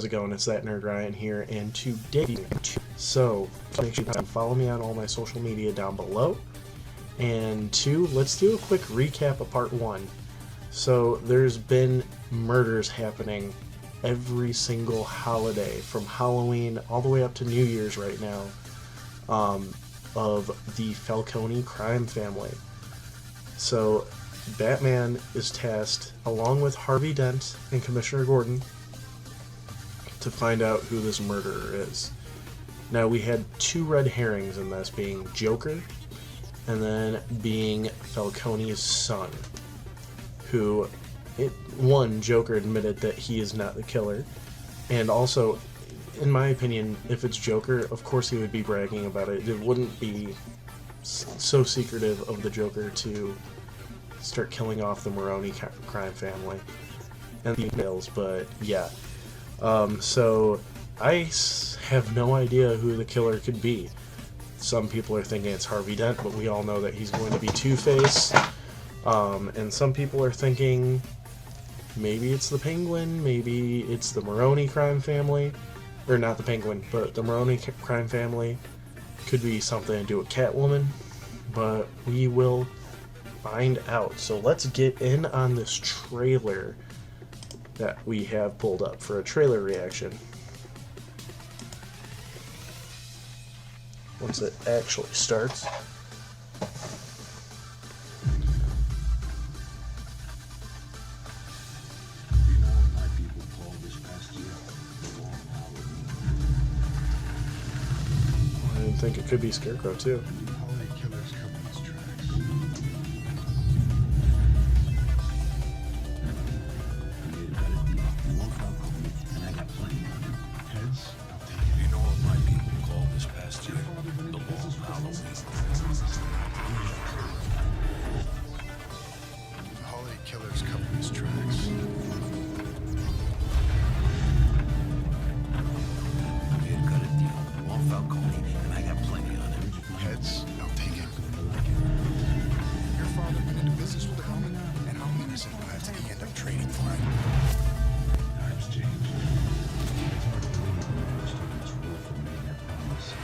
it going? It's that Nerd Ryan here, and today, so make sure you follow me on all my social media down below. And two, let's do a quick recap of part one. So there's been murders happening every single holiday, from Halloween all the way up to New Year's right now, of the Falcone crime family. So Batman is tasked, along with Harvey Dent and Commissioner Gordon, to find out who this murderer is. Now, we had two red herrings in this, being Joker and then being Falcone's son, who, Joker admitted that he is not the killer, and also, in my opinion, if it's Joker, of course he would be bragging about it. It wouldn't be so secretive of the Joker to start killing off the Maroni crime family and the details, but yeah. So I have no idea who the killer could be. Some people are thinking it's Harvey Dent, but we all know that he's going to be Two-Face. And some people are thinking maybe it's the Penguin, maybe it's the Maroni crime family, or not the Penguin, but the Maroni crime family. Could be something to do with Catwoman, but we will find out. So let's get in on this trailer that we have pulled up for a trailer reaction. Once it actually starts. I didn't think it could be Scarecrow too. Killers cover his tracks. We had got a deal. Walt Falcone, and I got plenty on him. Heads, I'll take him. Your father went into business with a homie, and how innocent lives did he end up trading for it? Times change. It's hard to believe that most of this world for me that promise.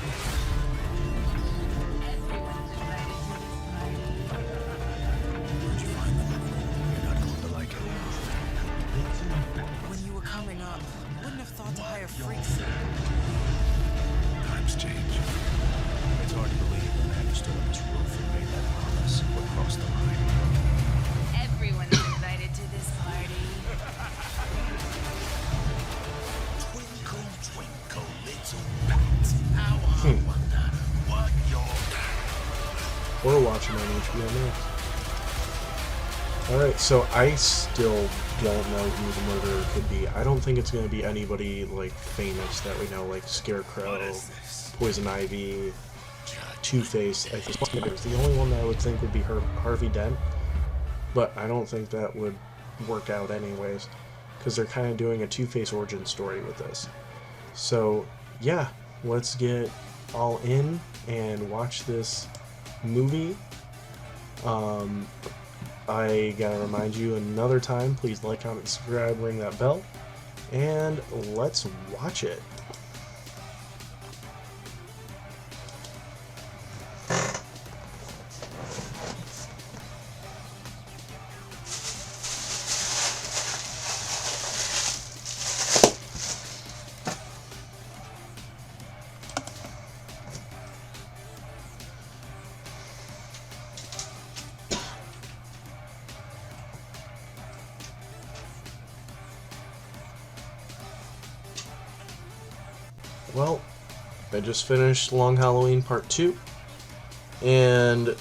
Where'd you find them? When you were coming up, wouldn't have thought to hire freaks. Times change. It's hard to believe the man who stood on this roof and made that promise would cross the line. Everyone's invited to this party. Twinkle, twinkle, little bat. How I wonder what you're... Or watching on HBO Max. Alright, so I still don't know who the murderer could be. I don't think it's going to be anybody, like, famous that we know, like Scarecrow, Poison Ivy, Two-Face. I think the only one that I would think would be Harvey Dent, but I don't think that would work out anyways, because they're kind of doing a Two-Face origin story with this. So, yeah, let's get all in and watch this movie. I gotta remind you another time, please like, comment, subscribe, ring that bell, and let's watch it. Well, I just finished Long Halloween Part 2, and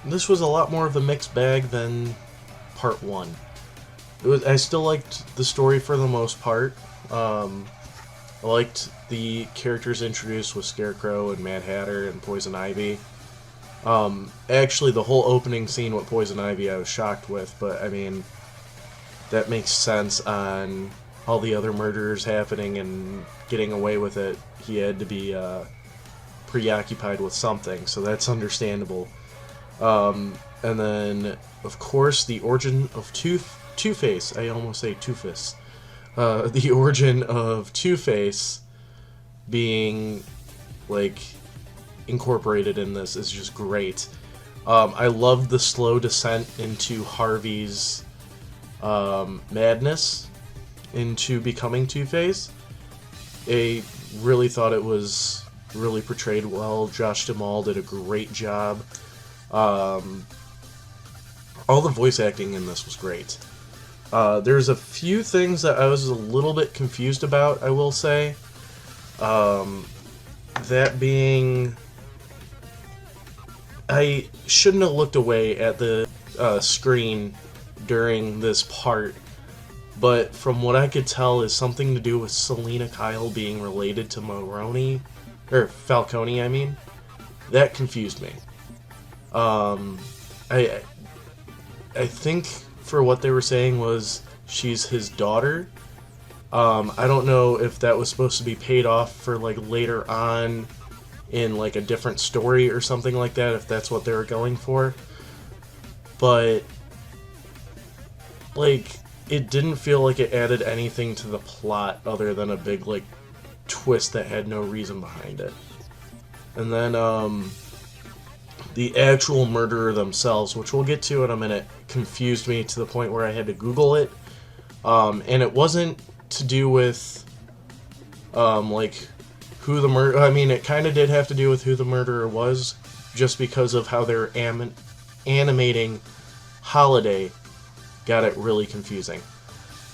this was a lot more of a mixed bag than Part 1. I still liked the story for the most part. I liked the characters introduced with Scarecrow and Mad Hatter and Poison Ivy. Actually, the whole opening scene with Poison Ivy I was shocked with, but I mean, that makes sense on all the other murders happening and getting away with it. He had to be preoccupied with something, so that's understandable. And then, of course, the origin of Two-Face. I almost say Two-Face. the origin of Two-Face being like incorporated in this is just great. I love the slow descent into Harvey's madness into becoming Two-Face. I really thought it was really portrayed well. Josh Duhamel did a great job. All the voice acting in this was great. There's a few things that I was a little bit confused about, I will say. That being, I shouldn't have looked away at the screen during this part, but from what I could tell is something to do with Selena Kyle being related to Maroni, or Falcone, I mean. That confused me. I think for what they were saying was she's his daughter. I don't know if that was supposed to be paid off for like later on in like a different story or something like that, if that's what they were going for. But like, it didn't feel like it added anything to the plot other than a big like twist that had no reason behind it. And then the actual murderer themselves, which we'll get to in a minute, confused me to the point where I had to Google it. And it wasn't to do with like who the murder. I mean, it kind of did have to do with who the murderer was, just because of how they're animating Holiday. Got it really confusing.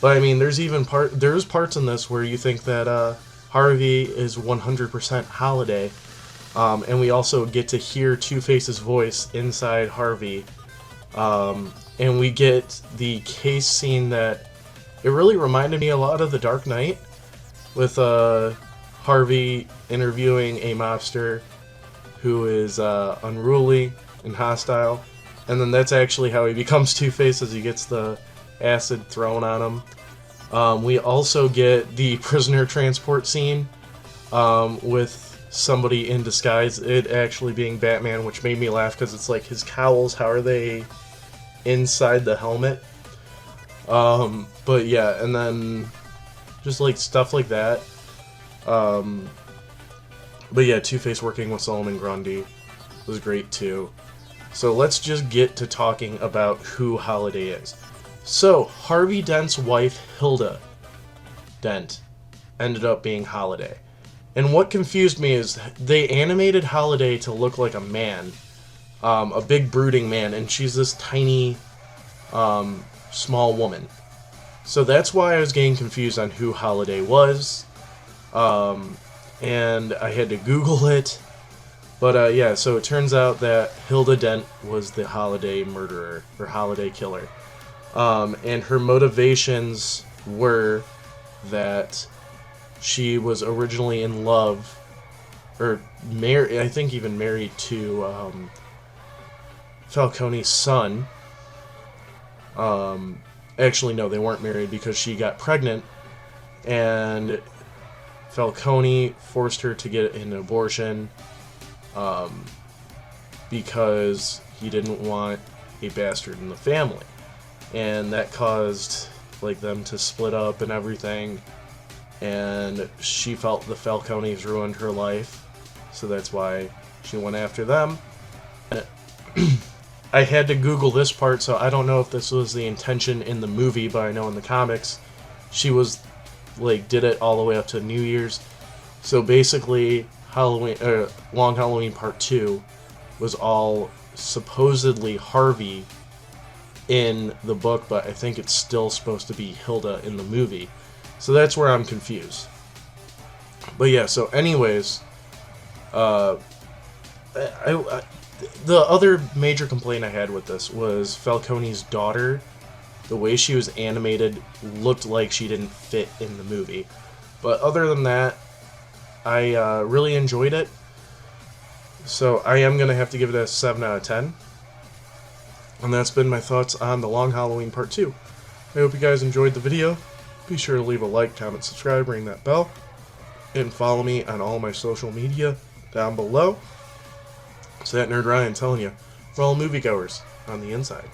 But I mean, there's parts in this where you think that Harvey is 100% Holiday, and we also get to hear Two-Face's voice inside Harvey, and we get the case scene that it really reminded me a lot of The Dark Knight, with Harvey interviewing a mobster who is unruly and hostile. And then that's actually how he becomes Two-Face, as he gets the acid thrown on him. We also get the prisoner transport scene with somebody in disguise, it actually being Batman, which made me laugh because it's like his cowls, how are they inside the helmet? But yeah, and then just like stuff like that. But yeah, Two-Face working with Solomon Grundy was great too. So let's just get to talking about who Holiday is. So, Harvey Dent's wife, Hilda Dent, ended up being Holiday. And what confused me is they animated Holiday to look like a man, a big brooding man, and she's this tiny, small woman. So that's why I was getting confused on who Holiday was, and I had to Google it. But yeah, so it turns out that Hilda Dent was the Holiday murderer, or Holiday killer. And her motivations were that she was originally in love, or married, I think even married to Falcone's son. Actually, no, they weren't married because she got pregnant, and Falcone forced her to get an abortion. Because he didn't want a bastard in the family, and that caused like them to split up and everything, and she felt the Falcones ruined her life, so that's why she went after them. I had to Google this part, so I don't know if this was the intention in the movie, but I know in the comics she was like did it all the way up to New Year's. So basically Long Halloween Part 2 was all supposedly Harvey in the book, but I think it's still supposed to be Hilda in the movie. So that's where I'm confused. But yeah, so anyways, the other major complaint I had with this was Falcone's daughter. The way she was animated looked like she didn't fit in the movie. But other than that, I really enjoyed it, so I am going to have to give it a 7 out of 10. And that's been my thoughts on The Long Halloween Part 2. I hope you guys enjoyed the video. Be sure to leave a like, comment, subscribe, ring that bell, and follow me on all my social media down below. It's that Nerd Ryan telling you, we're all moviegoers on the inside.